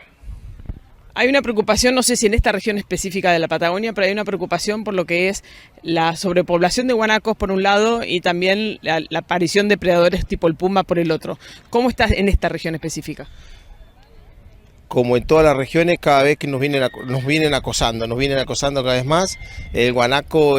Hay una preocupación, no sé si en esta región específica de la Patagonia, pero hay una preocupación por lo que es la sobrepoblación de guanacos por un lado y también la aparición de predadores tipo el puma por el otro. ¿Cómo está en esta región específica? como en todas las regiones, cada vez que nos vienen acosando cada vez más. El guanaco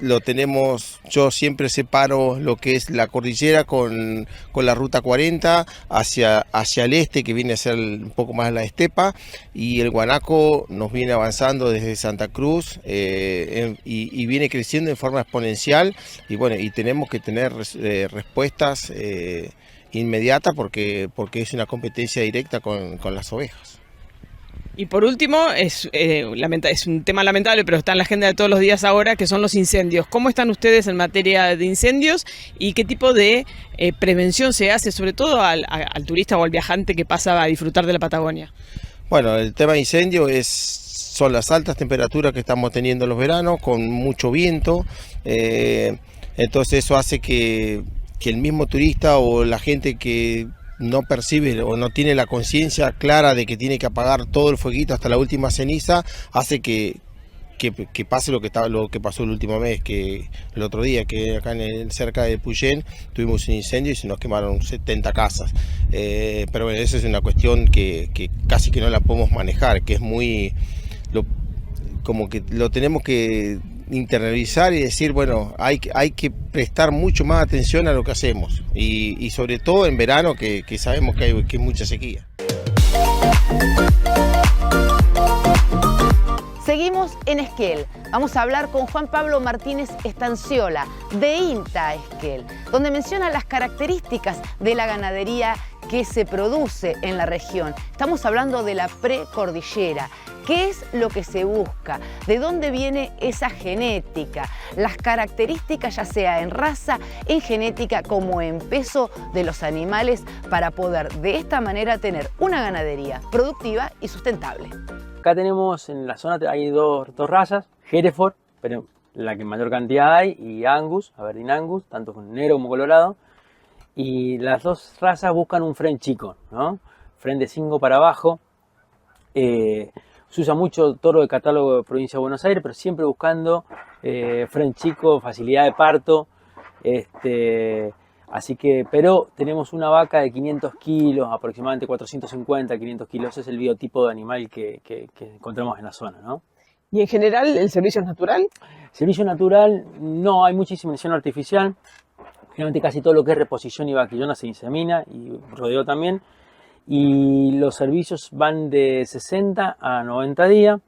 lo tenemos, yo siempre separo lo que es la cordillera con la ruta 40 hacia el este, que viene a ser un poco más la estepa, y el guanaco nos viene avanzando desde Santa Cruz y viene creciendo en forma exponencial, y bueno, y tenemos que tener respuestas inmediata porque es una competencia directa con las ovejas. Y por último, es un tema lamentable, pero está en la agenda de todos los días ahora, que son los incendios. ¿Cómo están ustedes en materia de incendios y qué tipo de prevención se hace, sobre todo al turista o al viajante que pasa a disfrutar de la Patagonia? Bueno, el tema de incendio son las altas temperaturas que estamos teniendo en los veranos, con mucho viento, entonces eso hace que el mismo turista o la gente que no percibe o no tiene la conciencia clara de que tiene que apagar todo el fueguito hasta la última ceniza, hace que pase lo que pasó el último mes, que el otro día, que acá cerca de Puyén tuvimos un incendio y se nos quemaron 70 casas. Pero bueno, esa es una cuestión que casi que no la podemos manejar, que es como que lo tenemos que internalizar y decir, bueno, hay que prestar mucho más atención a lo que hacemos, y sobre todo en verano, que sabemos que hay mucha sequía. Seguimos en Esquel. Vamos a hablar con Juan Pablo Martínez Estanciola, de INTA Esquel, donde menciona las características de la ganadería que se produce en la región. Estamos hablando de la precordillera. ¿Qué es lo que se busca? ¿De dónde viene esa genética? Las características, ya sea en raza, en genética, como en peso de los animales, para poder de esta manera tener una ganadería productiva y sustentable. Acá tenemos, en la zona hay dos razas, Hereford, pero la que mayor cantidad hay, y Angus, Aberdeen Angus, tanto con negro como colorado. Y las dos razas buscan un fren chico, ¿no? Fren de 5 para abajo. Se usa mucho toro de catálogo de provincia de Buenos Aires, pero siempre buscando fren chico, facilidad de parto. Así que, pero tenemos una vaca de 500 kilos, aproximadamente 450, 500 kilos. Ese es el biotipo de animal que encontramos en la zona, ¿no? ¿Y en general el servicio es natural? Servicio natural, no, hay mucha inseminación artificial. Generalmente casi todo lo que es reposición y vaquillona se insemina, y rodeo también. Y los servicios van de 60 a 90 días,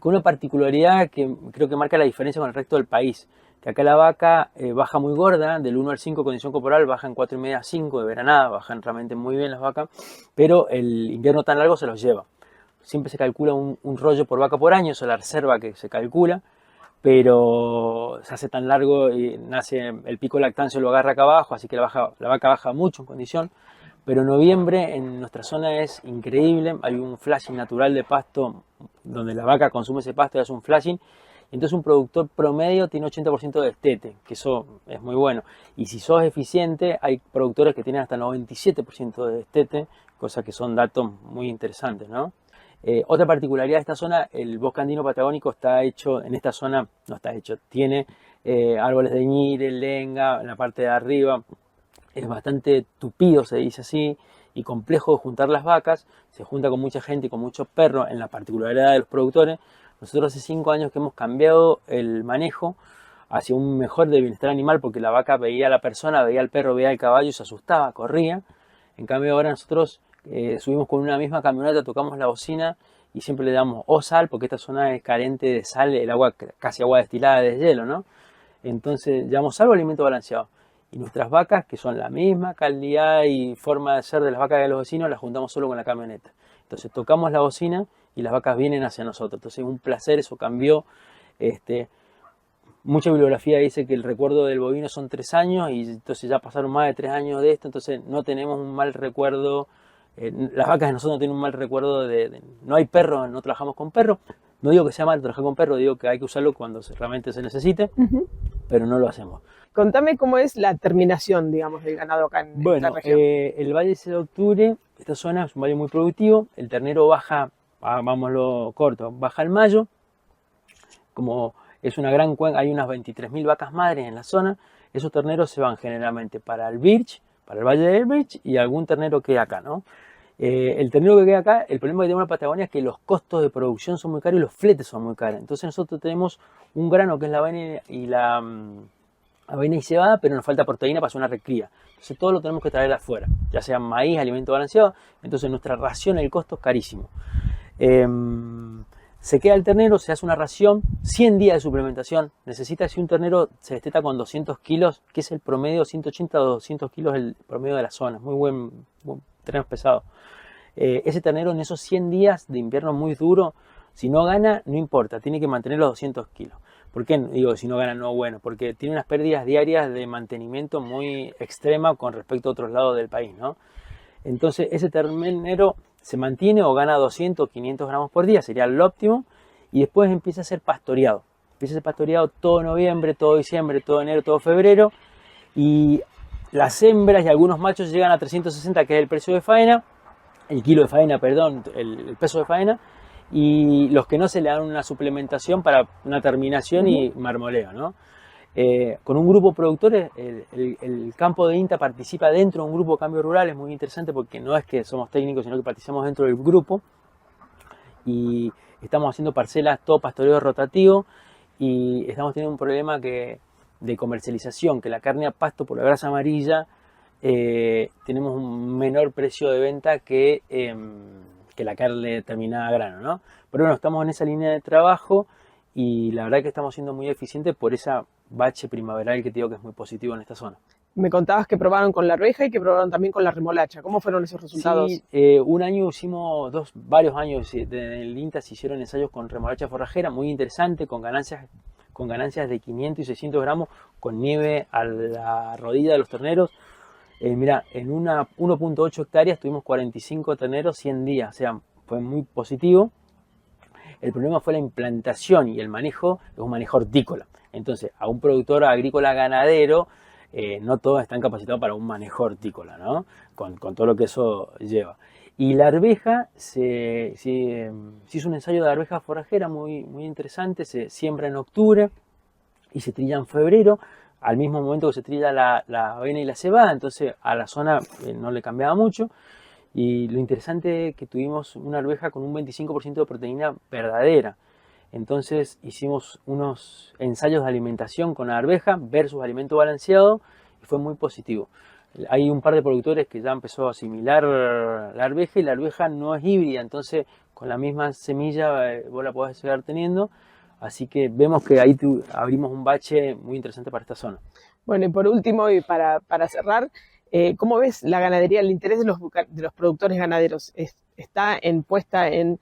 con una particularidad que creo que marca la diferencia con el resto del país. Que acá la vaca baja muy gorda, del 1 al 5 condición corporal, baja en 4,5 a 5 de veranada, bajan realmente muy bien las vacas, pero el invierno tan largo se los lleva. Siempre se calcula un rollo por vaca por año, eso es la reserva que se calcula, pero se hace tan largo y nace el pico de lactancia, lo agarra acá abajo, así que la vaca baja mucho en condición. Pero en noviembre en nuestra zona es increíble, hay un flashing natural de pasto donde la vaca consume ese pasto y hace un flashing. Entonces un productor promedio tiene 80% de destete, que eso es muy bueno. Y si sos eficiente, hay productores que tienen hasta 97% de destete, cosas que son datos muy interesantes, ¿no? Otra particularidad de esta zona, el bosque andino patagónico está hecho, en esta zona no está hecho, tiene árboles de ñire, lenga, en la parte de arriba. Es bastante tupido, se dice así, y complejo de juntar las vacas. Se junta con mucha gente y con muchos perros, en la particularidad de los productores. Nosotros hace 5 años que hemos cambiado el manejo hacia un mejor de bienestar animal, porque la vaca veía a la persona, veía al perro, veía al caballo y se asustaba, corría. En cambio ahora nosotros subimos con una misma camioneta, tocamos la bocina y siempre le damos o sal, porque esta zona es carente de sal, el agua casi agua destilada de hielo, ¿no? Entonces llevamos sal o alimento balanceado. Y nuestras vacas, que son la misma calidad y forma de ser de las vacas de los vecinos, las juntamos solo con la camioneta. Entonces tocamos la bocina y las vacas vienen hacia nosotros. Entonces es un placer, eso cambió. Mucha bibliografía dice que el recuerdo del bovino son 3 años, y entonces ya pasaron más de 3 años de esto, entonces no tenemos un mal recuerdo. Las vacas de nosotros no tienen un mal recuerdo no hay perros, no trabajamos con perros. No digo que sea mal trabajar con perros, digo que hay que usarlo cuando realmente se necesite, pero no lo hacemos. Contame cómo es la terminación, digamos, del ganado acá en esta región. El Valle 6 de Octubre, esta zona es un valle muy productivo. El ternero baja, vámoslo corto, baja en mayo. Como es una gran cuenca, hay unas 23.000 vacas madres en la zona. Esos terneros se van generalmente para el Birch, para el Valle del Birch, y algún ternero que acá, ¿no? El ternero que queda acá, el problema que tenemos en la Patagonia es que los costos de producción son muy caros y los fletes son muy caros. Entonces nosotros tenemos un grano que es la avena y cebada, pero nos falta proteína para hacer una recría. Entonces todo lo tenemos que traer de afuera, ya sea maíz, alimento balanceado. Entonces nuestra ración, el costo es carísimo. Se queda el ternero, se hace una ración, 100 días de suplementación. Necesita, si un ternero se desteta con 200 kilos, que es el promedio, 180 o 200 kilos el promedio de la zona. Muy buen ternero pesado. Ese ternero en esos 100 días de invierno muy duro, si no gana, no importa, tiene que mantener los 200 kilos. ¿Por qué digo si no gana no bueno? Porque tiene unas pérdidas diarias de mantenimiento muy extremas con respecto a otros lados del país, ¿no? Entonces ese ternero se mantiene o gana 200 o 500 gramos por día, sería lo óptimo, y después empieza a ser pastoreado. Empieza a ser pastoreado todo noviembre, todo diciembre, todo enero, todo febrero, y las hembras y algunos machos llegan a 360, que es el precio de faena, el kilo de faena, perdón, el peso de faena, y los que no se le dan una suplementación para una terminación y marmoleo, ¿no? Con un grupo de productores, el campo de INTA participa dentro de un grupo de cambio rural, es muy interesante porque no es que somos técnicos, sino que participamos dentro del grupo y estamos haciendo parcelas, todo pastoreo rotativo, y estamos teniendo un problema de comercialización, que la carne a pasto por la grasa amarilla tenemos un menor precio de venta que la carne terminada a grano, ¿no? Pero bueno, estamos en esa línea de trabajo y la verdad que estamos siendo muy eficientes por esa bache primaveral que te digo que es muy positivo en esta zona. Me contabas que probaron con la arveja y que probaron también con la remolacha. ¿Cómo fueron esos resultados? Sí, un año hicimos varios años en el INTA se hicieron ensayos con remolacha forrajera, muy interesante, con ganancias de 500 y 600 gramos, con nieve a la rodilla de los terneros. Mira, en 1.8 hectáreas tuvimos 45 terneros 100 días, o sea, fue muy positivo. El problema fue la implantación y el manejo, es un manejo hortícola. Entonces, a un productor agrícola ganadero, no todos están capacitados para un manejo hortícola, ¿no? Con todo lo que eso lleva. Y la arveja, se hizo un ensayo de arveja forrajera muy, muy interesante, se siembra en octubre y se trilla en febrero, al mismo momento que se trilla la avena y la cebada, entonces a la zona no le cambiaba mucho. Y lo interesante es que tuvimos una arveja con un 25% de proteína verdadera. Entonces hicimos unos ensayos de alimentación con la arveja versus alimento balanceado y fue muy positivo. Hay un par de productores que ya empezó a asimilar la arveja y la arveja no es híbrida, entonces con la misma semilla vos la podés seguir teniendo. Así que vemos que ahí abrimos un bache muy interesante para esta zona. Bueno, y por último, y para cerrar, ¿cómo ves la ganadería, el interés de los productores ganaderos? ¿Está puesta en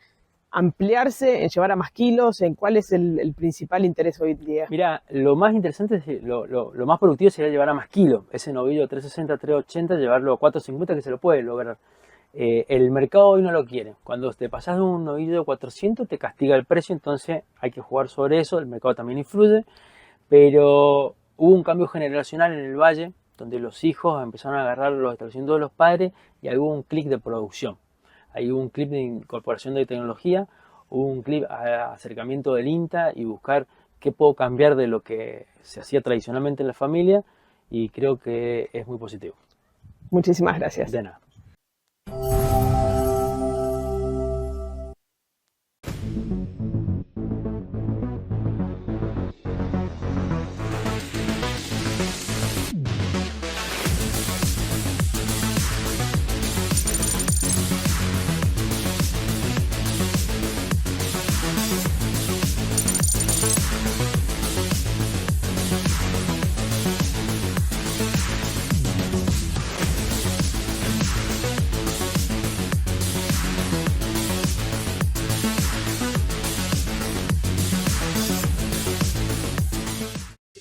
ampliarse, en llevar a más kilos? ¿En cuál es el principal interés hoy en día? Mira, lo más interesante, lo más productivo sería llevar a más kilos. Ese novillo 360, 380, llevarlo a 450 que se lo puede lograr. El mercado hoy no lo quiere. Cuando te pasas de un novillo de 400 te castiga el precio, entonces hay que jugar sobre eso, el mercado también influye, pero hubo un cambio generacional en el valle, donde los hijos empezaron a agarrar los establecimientos de los padres y ahí hubo un clic de producción. Ahí hubo un clip de incorporación de tecnología, hubo un clip de acercamiento del INTA y buscar qué puedo cambiar de lo que se hacía tradicionalmente en la familia, y creo que es muy positivo. Muchísimas gracias. De nada.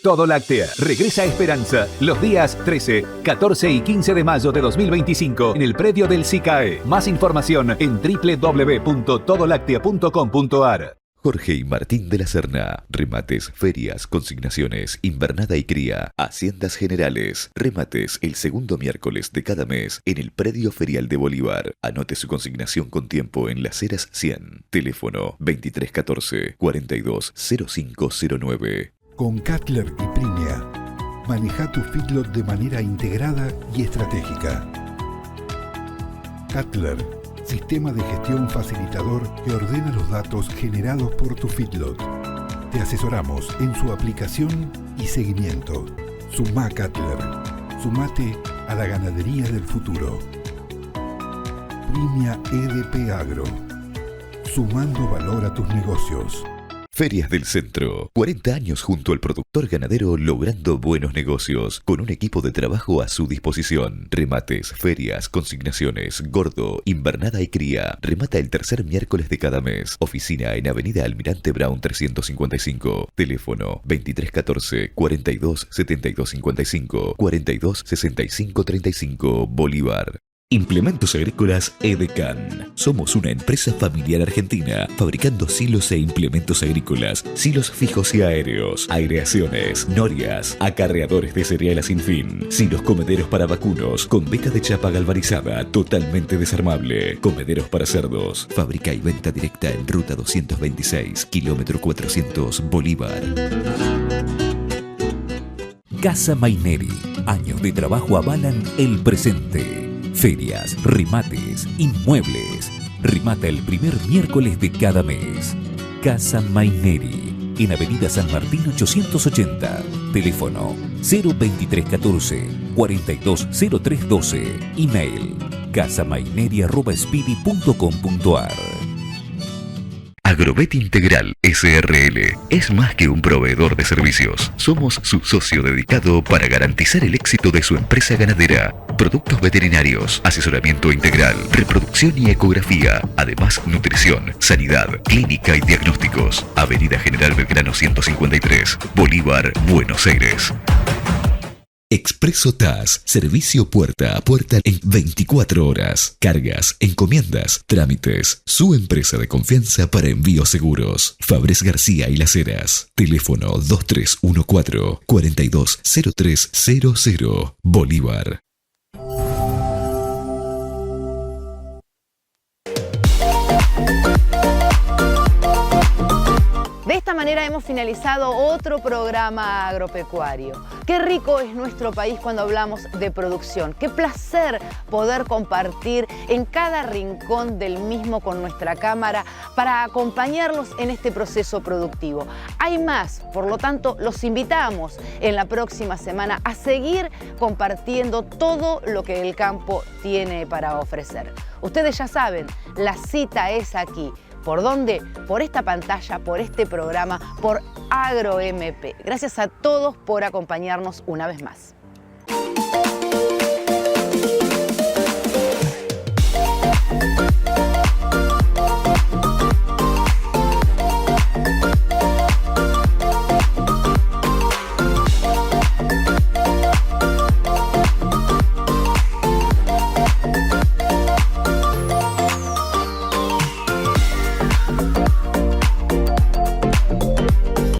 Todo Láctea regresa a Esperanza los días 13, 14 y 15 de mayo de 2025 en el predio del SICAE. Más información en www.todolactea.com.ar. Jorge y Martín de la Serna. Remates, ferias, consignaciones, invernada y cría. Haciendas Generales. Remates el segundo miércoles de cada mes en el predio ferial de Bolívar. Anote su consignación con tiempo en Las Heras 100. Teléfono 2314 420509. Con Cutler y Primia, maneja tu feedlot de manera integrada y estratégica. Cutler, sistema de gestión facilitador que ordena los datos generados por tu feedlot. Te asesoramos en su aplicación y seguimiento. Sumacatler. Sumate a la ganadería del futuro. Primia EDP Agro. Sumando valor a tus negocios. Ferias del Centro. 40 años junto al productor ganadero logrando buenos negocios, con un equipo de trabajo a su disposición. Remates, ferias, consignaciones, gordo, invernada y cría. Remata el tercer miércoles de cada mes. Oficina en Avenida Almirante Brown 355. Teléfono 2314 42 72 55 42 65 35 Bolívar. Implementos Agrícolas Edecan. Somos una empresa familiar argentina fabricando silos e implementos agrícolas, silos fijos y aéreos, aireaciones, norias, acarreadores de cereal sin fin, silos comederos para vacunos con beca de chapa galvanizada totalmente desarmable, comederos para cerdos. Fábrica y venta directa en Ruta 226, kilómetro 400, Bolívar. Casa Maineri. Años de trabajo avalan el presente. Ferias, remates, inmuebles. Remata el primer miércoles de cada mes. Casa Maineri, en Avenida San Martín 880. Teléfono 02314 420312. Email casamaineri@speedy.com.ar. Agrovet Integral SRL es más que un proveedor de servicios. Somos su socio dedicado para garantizar el éxito de su empresa ganadera. Productos veterinarios, asesoramiento integral, reproducción y ecografía. Además, nutrición, sanidad, clínica y diagnósticos. Avenida General Belgrano 153, Bolívar, Buenos Aires. Expreso TAS, servicio puerta a puerta en 24 horas. Cargas, encomiendas, trámites. Su empresa de confianza para envíos seguros. Fabres García y Las Heras. Teléfono 2314 420300. Bolívar. De esta manera hemos finalizado otro programa agropecuario. Qué rico es nuestro país cuando hablamos de producción. Qué placer poder compartir en cada rincón del mismo con nuestra cámara para acompañarlos en este proceso productivo. Hay más, por lo tanto, los invitamos en la próxima semana a seguir compartiendo todo lo que el campo tiene para ofrecer. Ustedes ya saben, la cita es aquí. ¿Por dónde? Por esta pantalla, por este programa, por AgroMP. Gracias a todos por acompañarnos una vez más.